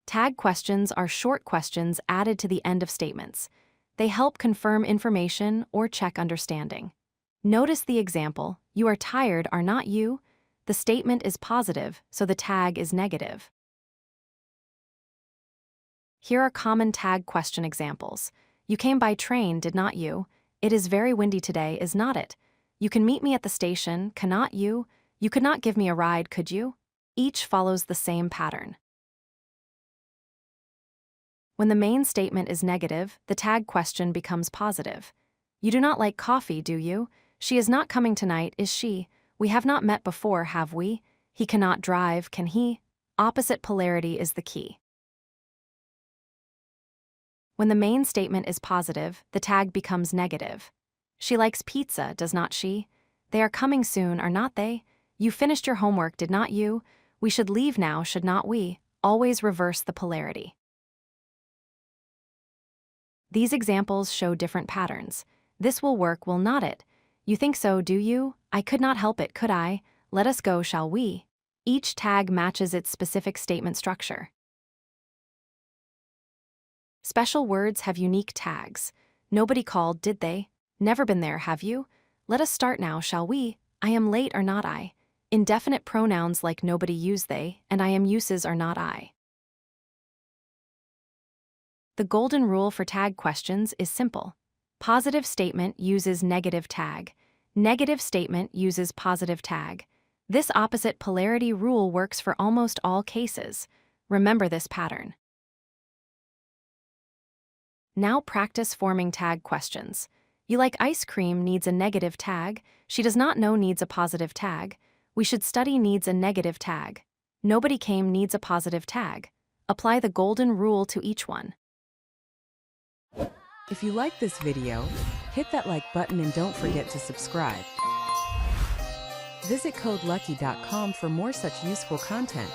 Tag questions are short questions added to the end of statements. They help confirm information or check understanding. Notice the example, "You are tired, are not you?" The statement is positive, so the tag is negative. Here are common tag question examples. "You came by train, did not you?" "It is very windy today, is not it?" "You can meet me at the station, cannot you?" "You could not give me a ride, could you?" Each follows the same pattern. When the main statement is negative, the tag question becomes positive. "You do not like coffee, do you?" "She is not coming tonight, is she?" "We have not met before, have we?" "He cannot drive, can he?" Opposite polarity is the key. When the main statement is positive, the tag becomes negative. "She likes pizza, does not she?" "They are coming soon, are not they?" "You finished your homework, did not you?" "We should leave now, should not we?" Always reverse the polarity. These examples show different patterns. "This will work, will not it?" "You think so, do you?" "I could not help it, could I?" "Let us go, shall we?" Each tag matches its specific statement structure. Special words have unique tags. "Nobody called, did they?" "Never been there, have you?" "Let us start now, shall we?" "I am late, are not I?" Indefinite pronouns like nobody use they, and I am uses are not I. The golden rule for tag questions is simple. Positive statement uses negative tag. Negative statement uses positive tag. This opposite polarity rule works for almost all cases. Remember this pattern. Now practice forming tag questions. "You like ice cream" needs a negative tag. "She does not know" needs a positive tag. "We should study" needs a negative tag. "Nobody came" needs a positive tag. Apply the golden rule to each one. If you like this video, hit that like button and don't forget to subscribe. Visit CodeLucky.com for more such useful content.